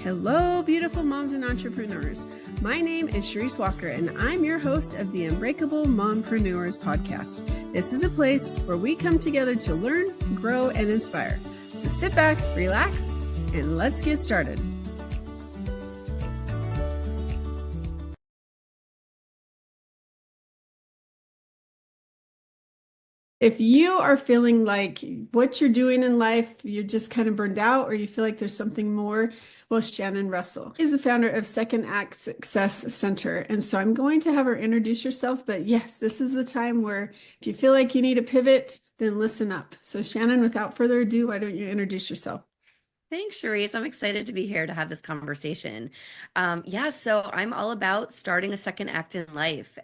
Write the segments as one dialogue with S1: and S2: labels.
S1: Hello, beautiful moms and entrepreneurs. My name is Charisse Walker, and I'm your host of the Unbreakable Mompreneurs podcast. This is a place where we come together to learn, grow, and inspire. So sit back, relax, and let's get started. If you are feeling like what you're doing in life, you're just kind of burned out, or you feel like there's something more, well, Shannon Russell is the founder of Second Act Success Center. And so I'm going to have her introduce herself. But yes, this is the time where if you feel like you need a pivot, then listen up. So Shannon, without further ado, why don't you introduce yourself?
S2: Thanks, Charisse. I'm excited to be here to have this conversation. So I'm all about starting a second act in life.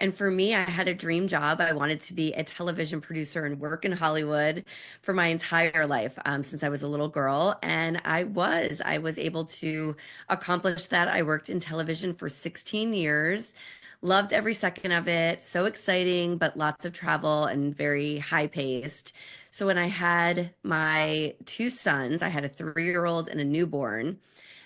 S2: And for me, I had a dream job. I wanted to be a television producer and work in Hollywood for my entire life, since I was a little girl. And I was able to accomplish that. I worked in television for 16 years. Loved every second of it. So exciting, but lots of travel and very high paced. So when I had my two sons, I had a 3-year-old and a newborn.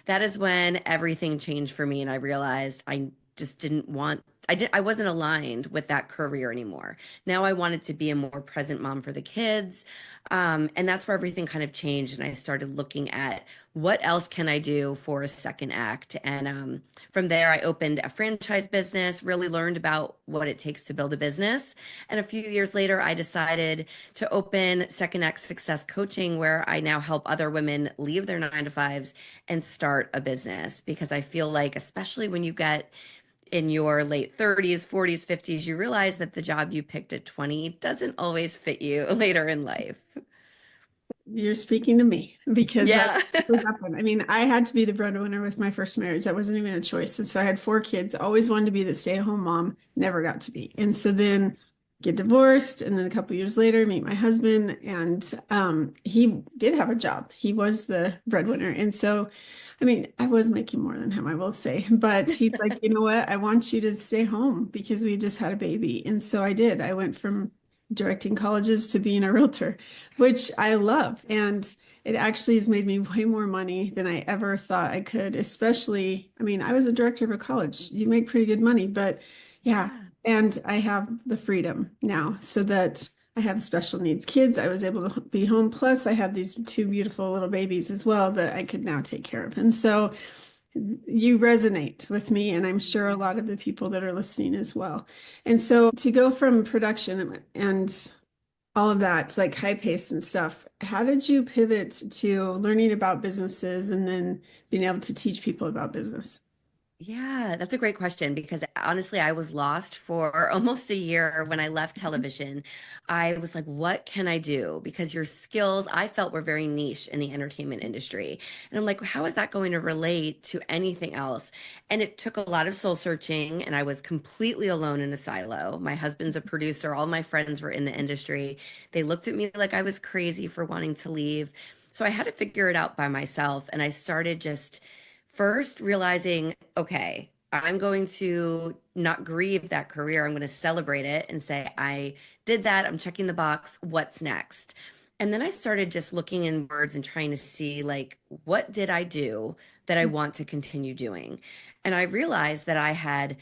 S2: That is when everything changed for me, and I realized I just didn't want. I wasn't aligned with that career anymore. Now I wanted to be a more present mom for the kids. And that's where everything kind of changed. And I started looking at what else can I do for a second act. And from there, I opened a franchise business, really learned about what it takes to build a business. And a few years later, I decided to open Second Act Success Coaching, where I now help other women leave their 9 to 5s and start a business. Because I feel like, especially when you get in your late 30s, 40s, 50s, you realize that the job you picked at 20 doesn't always fit you later in life.
S1: You're speaking to me because
S2: Yeah.
S1: that's what happened. I mean, I had to be the breadwinner with my first marriage. That wasn't even a choice. And so I had 4 kids, always wanted to be the stay-at-home mom, never got to be. And so then get divorced, and then a couple years later, meet my husband, and he did have a job. He was the breadwinner. And so, I mean, I was making more than him, I will say, but he's like, you know what? I want you to stay home because we just had a baby. And so I did. I went from directing colleges to being a realtor, which I love. And it actually has made me way more money than I ever thought I could, especially, I mean, I was a director of a college. You make pretty good money, but yeah.
S2: Yeah.
S1: And I have the freedom now so that I have special needs kids. I was able to be home. Plus, I had these 2 beautiful little babies as well that I could now take care of. And so you resonate with me, and I'm sure a lot of the people that are listening as well. And so to go from production and all of that, like high pace and stuff, how did you pivot to learning about businesses and then being able to teach people about business?
S2: Yeah, that's a great question because honestly, I was lost for almost a year when I left television. I was like, what can I do? Because your skills I felt were very niche in the entertainment industry. And I'm like, how is that going to relate to anything else? And it took a lot of soul searching, and I was completely alone in a silo. My husband's a producer, all my friends were in the industry. They looked at me like I was crazy for wanting to leave. So I had to figure it out by myself. And I started just first realizing, okay, I'm going to not grieve that career. I'm going to celebrate it and say, I did that. I'm checking the box. What's next? And then I started just looking in words and trying to see, like, what did I do that I want to continue doing? And I realized that I had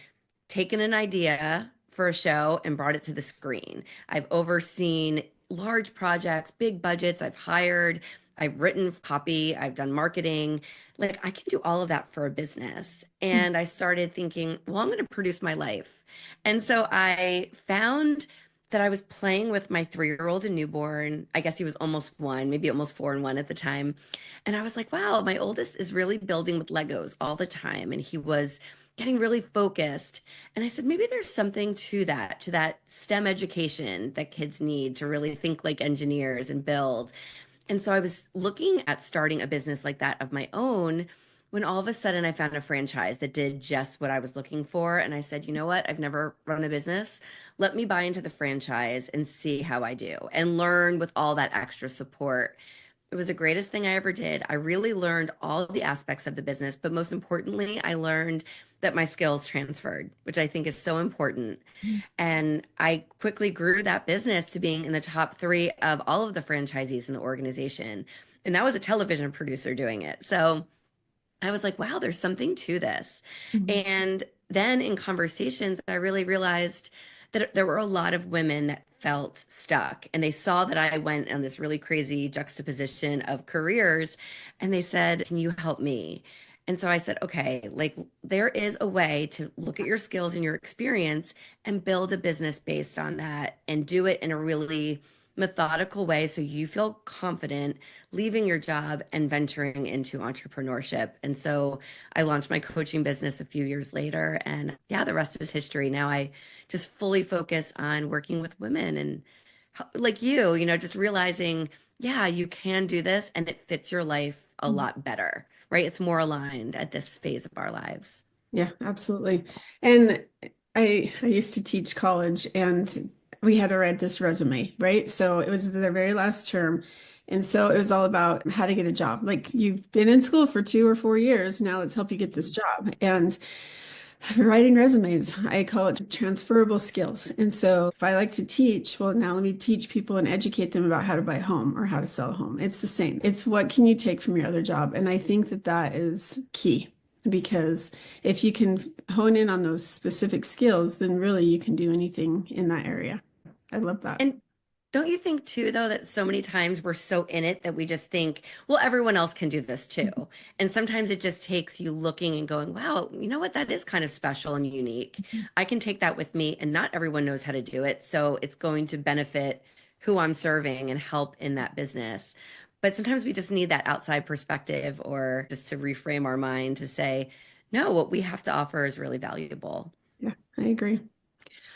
S2: taken an idea for a show and brought it to the screen. I've overseen large projects, big budgets. I've written copy, I've done marketing. Like, I can do all of that for a business. And I started thinking, well, I'm going to produce my life. And so I found that I was playing with my 3-year-old and newborn. I guess he was almost 1, maybe almost 4 and 1 at the time. And I was like, wow, my oldest is really building with Legos all the time. And he was getting really focused. And I said, maybe there's something to that STEM education that kids need to really think like engineers and build. And so I was looking at starting a business like that of my own when all of a sudden I found a franchise that did just what I was looking for. And I said, you know what? I've never run a business. Let me buy into the franchise and see how I do and learn with all that extra support. It was the greatest thing I ever did. I really learned all the aspects of the business, but most importantly, I learned that my skills transferred, which I think is so important. And I quickly grew that business to being in the top 3 of all of the franchisees in the organization. And that was a television producer doing it. So I was like, wow, there's something to this.
S1: Mhm.
S2: And then in conversations, I really realized that there were a lot of women that felt stuck and they saw that I went on this really crazy juxtaposition of careers and they said, can you help me? And so I said, okay, like there is a way to look at your skills and your experience and build a business based on that and do it in a really methodical way so you feel confident leaving your job and venturing into entrepreneurship. And so I launched my coaching business a few years later. And yeah, the rest is history. Now I just fully focus on working with women and like you know, just realizing, yeah, you can do this and it fits your life a lot better, right? It's more aligned at this phase of our lives.
S1: Yeah, absolutely. And I used to teach college and we had to write this resume, right? So it was the very last term. And so it was all about how to get a job. Like you've been in school for 2 or 4 years. Now let's help you get this job. And writing resumes, I call it transferable skills. And so if I like to teach, well, now let me teach people and educate them about how to buy a home or how to sell a home. It's the same. It's what can you take from your other job? And I think that that is key because if you can hone in on those specific skills, then really you can do anything in that area. I love that.
S2: And don't you think too, though, that so many times we're so in it that we just think, well, everyone else can do this too. And sometimes it just takes you looking and going, wow, you know what? That is kind of special and unique. I can take that with me, and not everyone knows how to do it. So it's going to benefit who I'm serving and help in that business. But sometimes we just need that outside perspective or just to reframe our mind to say, no, what we have to offer is really valuable.
S1: Yeah, I agree.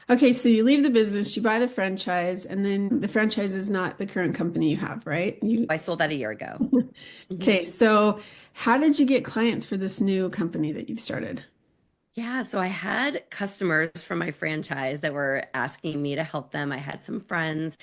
S1: Okay, so you leave the business, you buy the franchise, and then the franchise is not the current company you have, right? You
S2: I sold that a year ago. Mhm.
S1: Okay, so how did you get clients for this new company that you've started?
S2: Yeah, so I had customers from my franchise that were asking me to help them. I had some friends,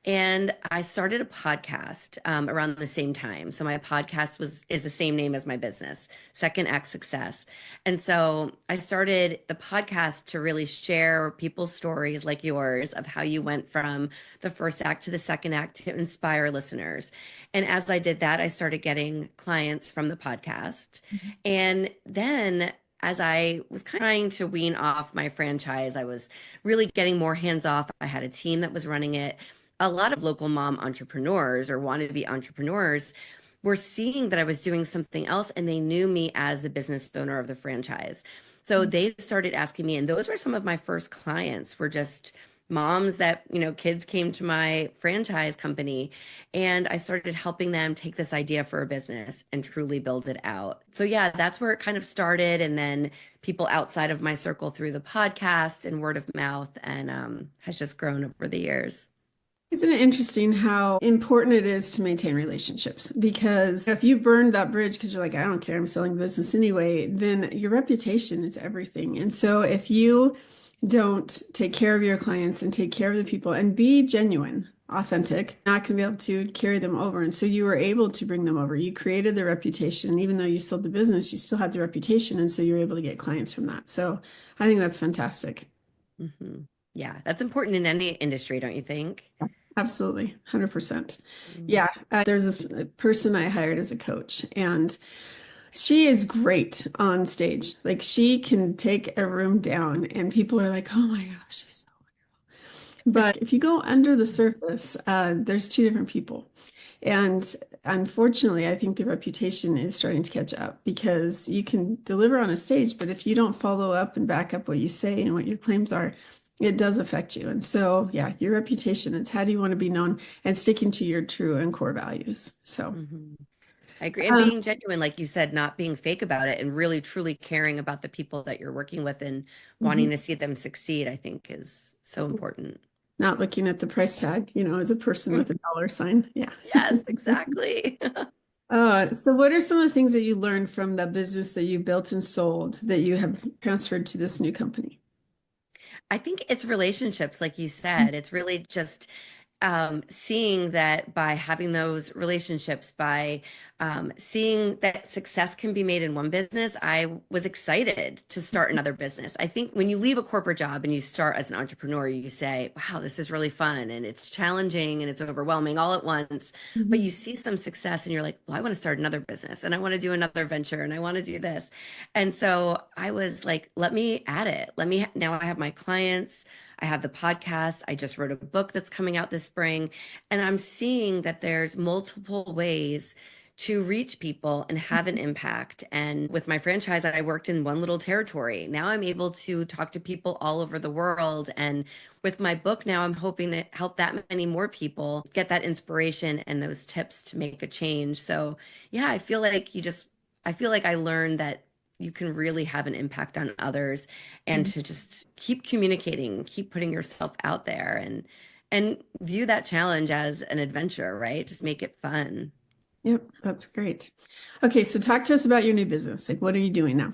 S2: and I started a podcast around the same time. So my podcast was is the same name as my business, Second Act Success. And so I started the podcast to really share people's stories like yours of how you went from the first act to the second act to inspire listeners. And as I did that, I started getting clients from the podcast. And then as I was trying to wean off my franchise, I was really getting more hands off. I had a team that was running it. A lot of local mom entrepreneurs or wanted to be entrepreneurs were seeing that I was doing something else and they knew me as the business owner of the franchise. So they started asking me, and those were some of my first clients, were just moms that, you know, kids came to my franchise company and I started helping them take this idea for a business and truly build it out. So, yeah, that's where it kind of started. And then people outside of my circle through the podcast and word of mouth and has just grown over the years.
S1: Isn't it interesting how important it is to maintain relationships? Because if you burned that bridge because you're like, I don't care, I'm selling business anyway, then your reputation is everything. And so if you don't take care of your clients and take care of the people and be genuine, authentic, not going to be able to carry them over. And so you were able to bring them over. You created the reputation. Even though you sold the business, you still had the reputation. And so you were able to get clients from that. So I think that's fantastic.
S2: Hmm. Yeah, that's important in any industry, don't you think?
S1: Absolutely, 100%.
S2: Mm.
S1: Yeah, there's this person I hired as a coach, and she is great on stage. Like she can take a room down, and people are like, "Oh my gosh, she's so." But if you go under the surface, there's two different people, and unfortunately, I think the reputation is starting to catch up because you can deliver on a stage, but if you don't follow up and back up what you say and what your claims are, it does affect you. And so, yeah, your reputation, it's how do you want to be known and sticking to your true and core values. So,
S2: Mhm. I agree. And
S1: um,
S2: being genuine, like you said, not being fake about it and really truly caring about the people that you're working with and wanting
S1: mhm.
S2: to see them succeed, I think is so important.
S1: Not looking at the price tag, as a person with a dollar sign. Yeah.
S2: Yes, exactly.
S1: So what are some of the things that you learned from the business that you built and sold that you have transferred to this new company?
S2: I think it's relationships, like you said. It's really just seeing that by having those relationships, by seeing that success can be made in one business, I was excited to start another business. I think when you leave a corporate job and you start as an entrepreneur, you say, wow, this is really fun and it's challenging and it's overwhelming all at once. But
S1: Mhm.
S2: you see some success and you're like, well, I want to start another business and I want to do another venture and I want to do this. And so I was like, let me add it. Now I have my clients. I have the podcast. I just wrote a book that's coming out this spring. And I'm seeing that there's multiple ways to reach people and have an impact. And with my franchise, I worked in one little territory. Now I'm able to talk to people all over the world. And with my book now, I'm hoping to help that many more people get that inspiration and those tips to make a change. So, yeah, I feel like I learned that you can really have an impact on others and to just keep communicating, keep putting yourself out there and view that challenge as an adventure, right? Just make it fun.
S1: Yep, that's great. Okay, so talk to us about your new business. Like, what are you doing now?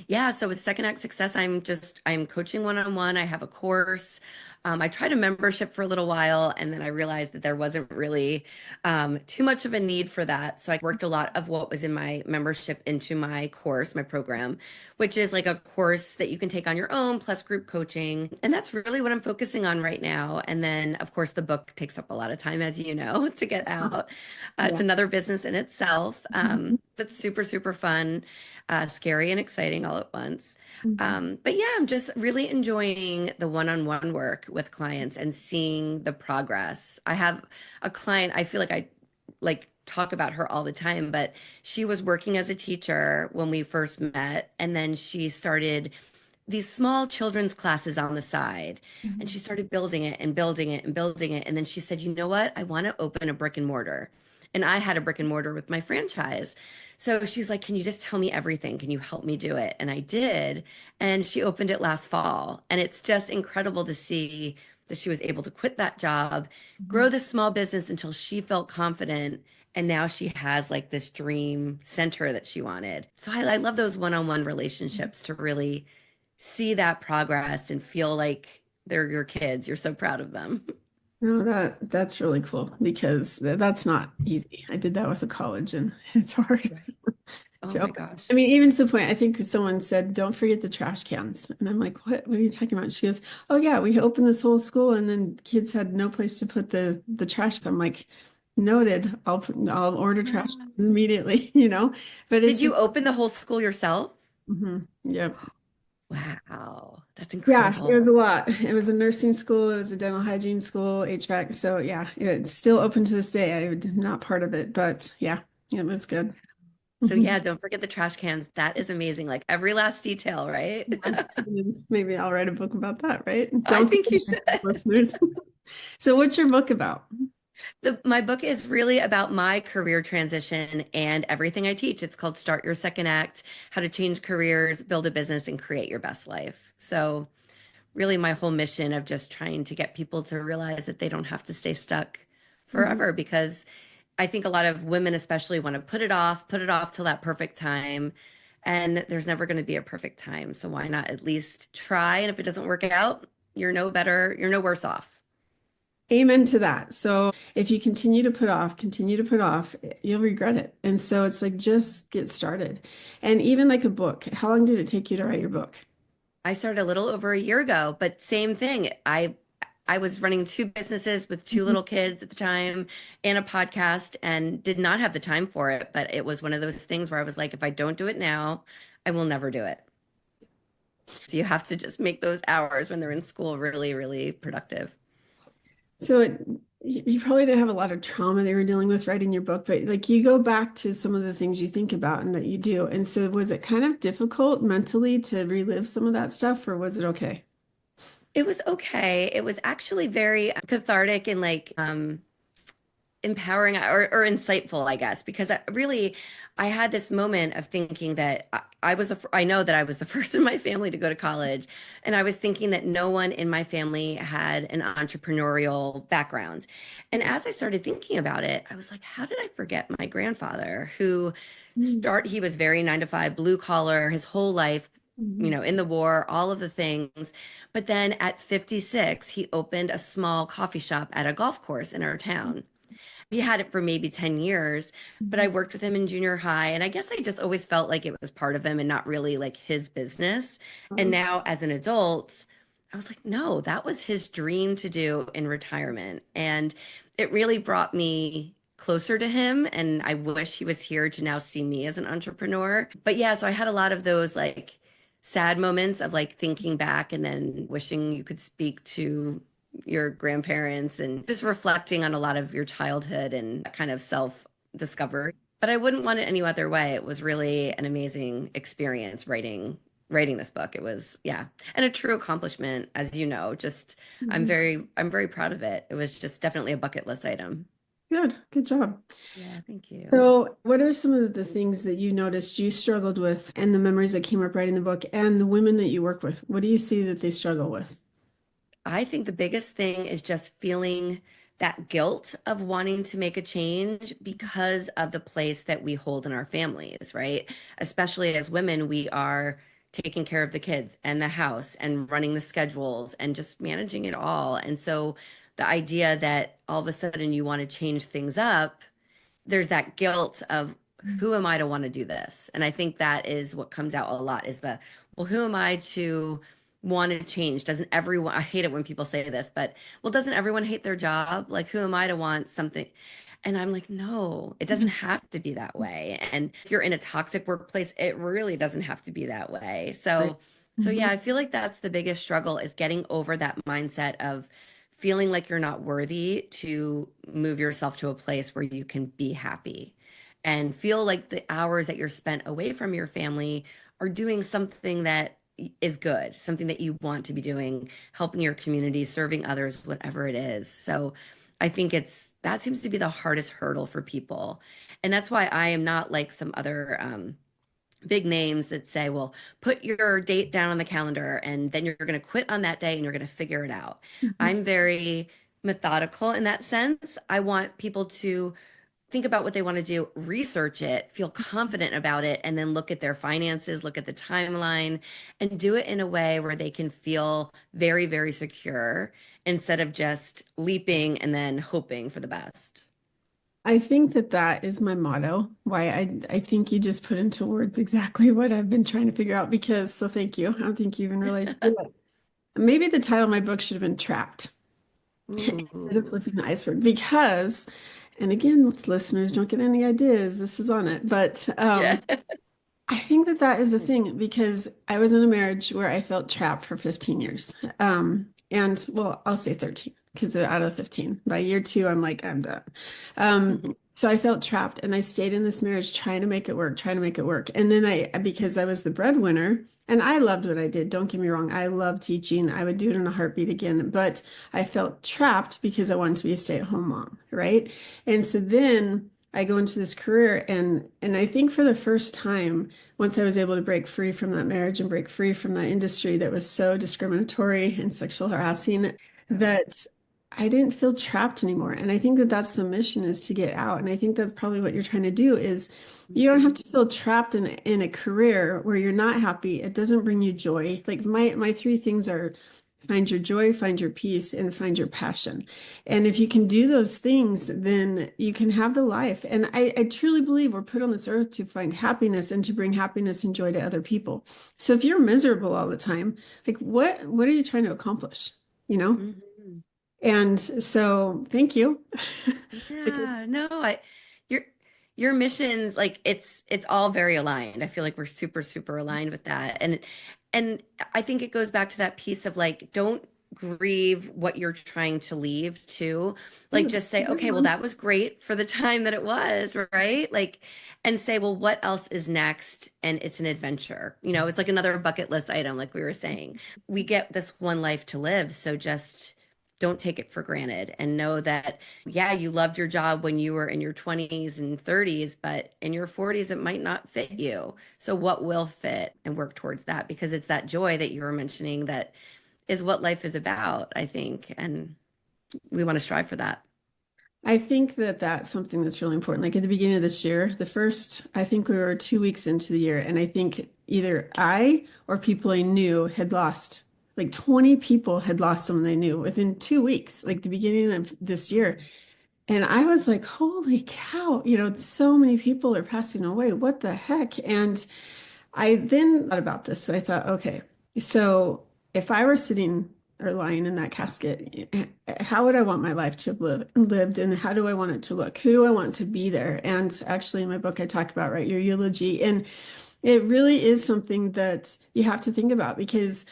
S2: Yeah, so with Second Act Success, I'm coaching one-on-one. I have a course. I tried a membership for a little while, and then I realized that there wasn't really too much of a need for that. So I worked a lot of what was in my membership into my course, my program, which is like a course that you can take on your own plus group coaching. And that's really what I'm focusing on right now. And then, of course, the book takes up a lot of time, as you know, to get out. It's
S1: Yeah.
S2: another business in itself,
S1: Mhm.
S2: but super, super fun, scary and exciting all at once.
S1: Mhm.
S2: But yeah, I'm just really enjoying the one-on-one work with clients and seeing the progress. I have a client, I feel like I like talk about her all the time, but she was working as a teacher when we first met, and then she started these small children's classes on the side, and
S1: Mhm.
S2: she started building it and building it and building it. And then she said, you know what? I want to open a brick and mortar. And I had a brick and mortar with my franchise. So she's like, can you just tell me everything? Can you help me do it? And I did. And she opened it last fall. And it's just incredible to see that she was able to quit that job, grow
S1: Mhm.
S2: this small business until she felt confident. And now she has like this dream center that she wanted. So I love those one-on-one relationships to really see that progress and feel like they're your kids. You're so proud of them.
S1: No, that's really cool because that's not easy. I did that with a college and it's hard
S2: Right. Oh
S1: to
S2: my
S1: open.
S2: gosh.
S1: I mean, even to the point, I think someone said, don't forget the trash cans. And I'm like, what are you talking about? She goes, oh yeah, we opened this whole school and then kids had no place to put the trash. I'm like, noted. I'll order trash
S2: Wow.
S1: immediately, But
S2: Did
S1: it's
S2: you
S1: just,
S2: open the whole school yourself?
S1: yeah.
S2: Wow, that's
S1: Yeah, it
S2: incredible.
S1: was a lot. It was a nursing school, it was a dental hygiene school, HVAC. So yeah, it's still open to this day. I'm not part of it, but yeah, it was good.
S2: So
S1: Mhm.
S2: yeah, don't forget the trash cans. That is amazing. Like every last detail, right?
S1: Yeah. Maybe I'll write a book about that, right?
S2: I
S1: Don't
S2: think you
S1: forget,
S2: should.
S1: listeners. So what's your book about?
S2: My book is really about my career transition and everything I teach. It's called Start Your Second Act, How to Change Careers, Build a Business, and Create Your Best Life. So really my whole mission of just trying to get people to realize that they don't have to stay stuck
S1: Mhm.
S2: forever because I think a lot of women especially want to put it off till that perfect time. And there's never going to be a perfect time. So why not at least try? And if it doesn't work out, you're no better, you're no worse off.
S1: Amen to that. So if you continue to put off, you'll regret it. And so it's like just get started. And even like a book, how long did it take you to write your book?
S2: I started a little over a year ago, but same thing. I was running two businesses with two
S1: Mhm.
S2: little kids at the time and a podcast and did not have the time for it, but it was one of those things where I was like, if I don't do it now, I will never do it. So you have to just make those hours when they're in school really, really productive.
S1: So you probably didn't have a lot of trauma that you were dealing with writing your book, but like you go back to some of the things you think about and that you do. And so was it kind of difficult mentally to relive some of that stuff, or was it okay?
S2: It was okay. It was actually very cathartic and like empowering or insightful, I guess, because I had this moment of thinking that I was I know that I was the first in my family to go to college, and I was thinking that no one in my family had an entrepreneurial background. And as I started thinking about it, I was like, how did I forget my grandfather who
S1: Mm.
S2: he was very 9 to 5 blue collar his whole life, you
S1: Mhm.
S2: know, in the war, all of the things. But then at 56, he opened a small coffee shop at a golf course in our town. He had it for maybe 10 years, but I
S1: Mhm.
S2: worked with him in junior high. And I guess I just always felt like it was part of him and not really like his business. And now as an adult, I was like, no, that was his dream to do in retirement. And it really brought me closer to him. And I wish he was here to now see me as an entrepreneur. But yeah, so I had a lot of those like sad moments of like thinking back and then wishing you could speak to your grandparents and just reflecting on a lot of your childhood and kind of self discovery. But I wouldn't want it any other way. It was really an amazing experience writing this book. It was, yeah, and a true accomplishment, as you know. Just
S1: Mhm.
S2: I'm very proud of it. It was just definitely a bucket list item.
S1: Good job.
S2: Yeah, thank you.
S1: So, what are some of the things that you noticed you struggled with and the memories that came up writing the book and the women that you work with? What do you see that they struggle with?
S2: I think the biggest thing is just feeling that guilt of wanting to make a change because of the place that we hold in our families, right? Especially as women, we are taking care of the kids and the house and running the schedules and just managing it all. And so the idea that all of a sudden you want to change things up, there's that guilt of who am I to want to do this? And I think that is what comes out a lot is the, well, who am I to want to change? Doesn't everyone, I hate it when people say this, but well, doesn't everyone hate their job? Like, who am I to want something? And I'm like, no, it doesn't have to be that way. And if you're in a toxic workplace, it really doesn't have to be that way.
S1: Right.
S2: So
S1: Mhm.
S2: yeah, I feel like that's the biggest struggle is getting over that mindset of feeling like you're not worthy to move yourself to a place where you can be happy and feel like the hours that you're spent away from your family are doing something that is good, something that you want to be doing, helping your community, serving others, whatever it is. So I think that seems to be the hardest hurdle for people. And that's why I am not like some other big names that say, well, put your date down on the calendar and then you're going to quit on that day and you're going to figure it out.
S1: Mhm.
S2: I'm very methodical in that sense. I want people to think about what they want to do, research it, feel confident about it, and then look at their finances, look at the timeline, and do it in a way where they can feel very, very secure instead of just leaping and then hoping for the best.
S1: I think that that is my motto. Why I think you just put into words exactly what I've been trying to figure out because so thank you. I don't think you even really do it. Maybe the title of my book should have been Trapped instead of
S2: Ooh,
S1: Flipping the Iceberg because, and again, listeners don't get any ideas. This is on it, but
S2: yeah.
S1: I think that that is the thing because I was in a marriage where I felt trapped for 15 years. And well, I'll say 13 because out of 15, by year two, I'm like, I'm done. So I felt trapped and I stayed in this marriage trying to make it work, trying to make it work. And then because I was the breadwinner and I loved what I did, don't get me wrong, I love teaching. I would do it in a heartbeat again, but I felt trapped because I wanted to be a stay-at-home mom, right? And so then I go into this career and I think for the first time, once I was able to break free from that marriage and break free from that industry that was so discriminatory and sexual harassing, that I didn't feel trapped anymore. And I think that that's the mission is to get out. And I think that's probably what you're trying to do is you don't have to feel trapped in a career where you're not happy. It doesn't bring you joy. Like my three things are find your joy, find your peace, and find your passion. And if you can do those things, then you can have the life. And I truly believe we're put on this earth to find happiness and to bring happiness and joy to other people. So if you're miserable all the time, like what are you trying to accomplish? You know?
S2: Mhm.
S1: And so thank you. Because
S2: Yeah, no, your your missions like it's all very aligned. I feel like we're super super aligned with that. And I think it goes back to that piece of like don't grieve what you're trying to leave too. Like
S1: ooh,
S2: just say,
S1: good
S2: okay, well
S1: one.
S2: that was great for the time that it was, right? Like and say, well, what else is next? And it's an adventure. You know, it's like another bucket list item like we were saying. We get this one life to live, so just don't take it for granted and know that yeah, you loved your job when you were in your 20s and 30s, but in your 40s, it might not fit you. So, what will fit and work towards that? Because it's that joy that you were mentioning that is what life is about, I think. And we want to strive for that.
S1: I think that that's something that's really important. Like at the beginning of this year, I think we were 2 weeks into the year, and I think either I or people I knew had lost. Like 20 people had lost someone they knew within 2 weeks, like the beginning of this year. And I was like, holy cow, so many people are passing away. What the heck? And I then thought about this. So I thought, okay, so if I were sitting or lying in that casket, how would I want my life to have lived, and how do I want it to look? Who do I want to be there? And actually, in my book, I talk about, right, your eulogy. And it really is something that you have to think about because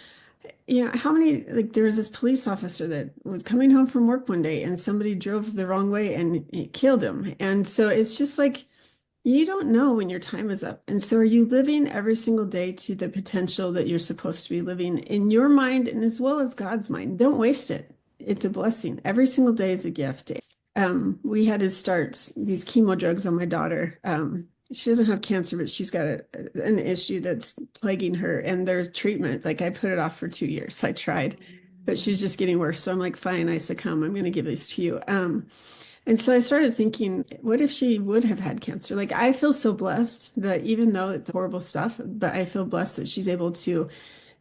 S1: how many, like, there was this police officer that was coming home from work one day and somebody drove the wrong way and it killed him. And so it's just like, you don't know when your time is up. And so are you living every single day to the potential that you're supposed to be living in your mind and as well as God's mind? Don't waste it. It's a blessing. Every single day is a gift. We had to start these chemo drugs on my daughter. She doesn't have cancer, but she's got an issue that's plaguing her, and there's treatment. Like, I put it off for 2 years. I tried, but she's just getting worse. So I'm like, fine, I succumb. I'm going to give these to you. And so I started thinking, what if she would have had cancer? Like, I feel so blessed that even though it's horrible stuff, but I feel blessed that she's able to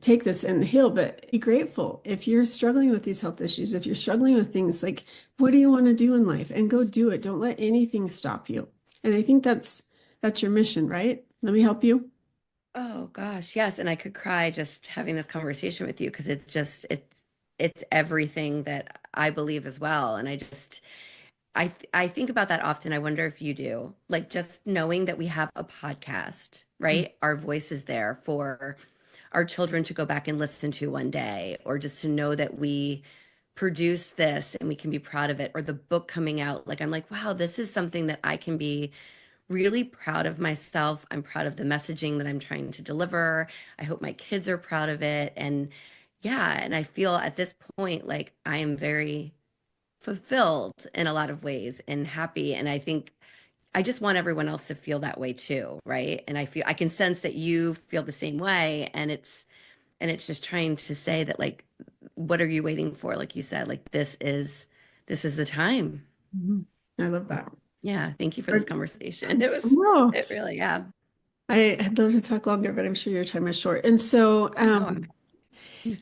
S1: take this and heal. But be grateful if you're struggling with these health issues, if you're struggling with things like, what do you want to do in life? And go do it. Don't let anything stop you. And I think that's your mission, right? Let me help you.
S2: Oh gosh, yes. And I could cry just having this conversation with you because it's everything that I believe as well. And I think about that often. I wonder if you do. Like, just knowing that we have a podcast, right? Our voice is there for our children to go back and listen to one day, or just to know that we produce this and we can be proud of it, or the book coming out. Like, I'm like, wow, this is something that I can be really proud of myself. I'm proud of the messaging that I'm trying to deliver. I hope my kids are proud of it. And yeah, and I feel at this point like I am very fulfilled in a lot of ways and happy. And I think I just want everyone else to feel that way too, right? And I can sense that you feel the same way. And it's just trying to say that, like, what are you waiting for? Like you said, like, this is the time.
S1: Mhm. I love that.
S2: Yeah, thank you for this conversation.
S1: No,
S2: It really, yeah.
S1: I'd love to talk longer, but I'm sure your time is short. And so,
S2: Oh no.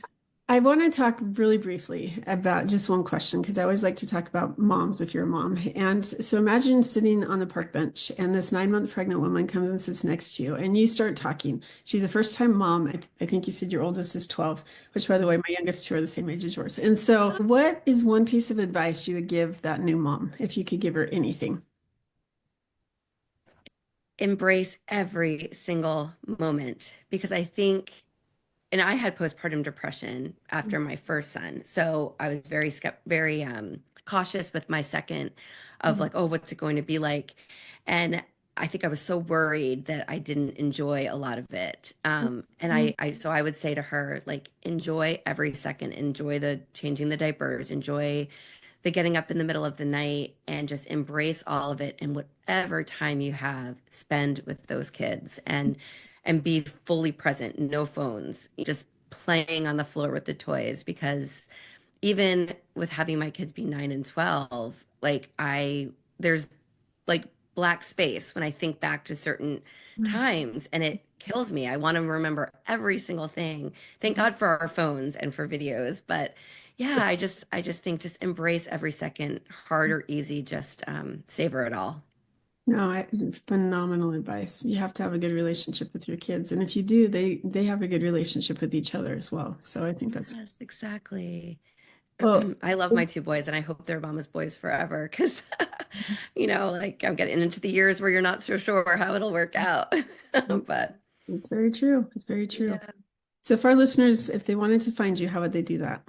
S1: I want to talk really briefly about just one question because I always like to talk about moms if you're a mom. And so imagine sitting on the park bench and this 9-month pregnant woman comes and sits next to you and you start talking. She's a first time mom. I think you said your oldest is 12, which, by the way, my youngest two are the same age as yours. And so, what is one piece of advice you would give that new mom if you could give her anything?
S2: Embrace every single moment, because I think, and I had postpartum depression after my first son. So I was very cautious with my second, of like, oh, what's it going to be like? And I think I was so worried that I didn't enjoy a lot of it. And so I would say to her, like, enjoy every second, enjoy the changing the diapers, enjoy the getting up in the middle of the night, and just embrace all of it. And whatever time you have, spend with those kids, and be fully present, no phones, just playing on the floor with the toys. Because even with having my kids be 9 and 12, like, there's like black space when I think back to certain times, and it kills me. I want to remember every single thing. Thank God for our phones and for videos. But yeah, I just think, just embrace every second, hard or easy, just savor it all.
S1: No, phenomenal advice. You have to have a good relationship with your kids, and if you do, they have a good relationship with each other as well. So I think that's
S2: Yes, exactly.
S1: well.
S2: I love my two boys, and I hope they're mama's boys forever, because, like, I'm getting into the years where you're not so sure how it'll work out. But
S1: It's very true. It's very true.
S2: yeah.
S1: So for our listeners, if they wanted to find you, how would they do that?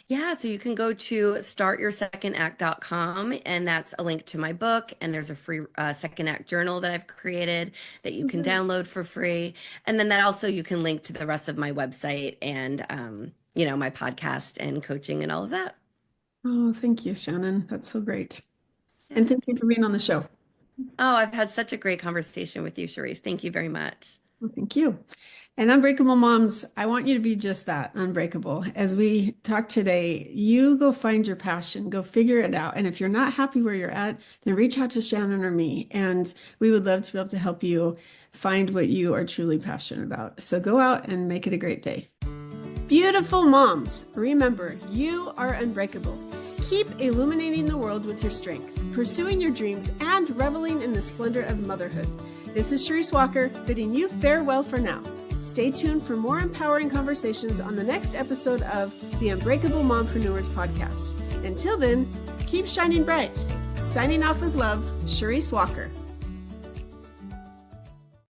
S2: Yeah, so you can go to startyoursecond.com, and that's a link to my book. And there's a free second act journal that I've created that you can download for free. And then that also, you can link to the rest of my website and, my podcast and coaching and all of that.
S1: Oh, thank you, Shannon. That's so great.
S2: Yeah.
S1: And thank you for being on the show.
S2: Oh, I've had such a great conversation with you, Charisse. Thank you very much.
S1: Well, thank you. And Unbreakable Moms, I want you to be just that, unbreakable. As we talk today, you go find your passion, go figure it out. And if you're not happy where you're at, then reach out to Shannon or me. And we would love to be able to help you find what you are truly passionate about. So go out and make it a great day. Beautiful moms, remember, you are unbreakable. Keep illuminating the world with your strength, pursuing your dreams, and reveling in the splendor of motherhood. This is Charisse Walker, bidding you farewell for now. Stay tuned for more empowering conversations on the next episode of the Unbreakable Mompreneurs podcast. Until then, keep shining bright. Signing off with love, Charisse Walker.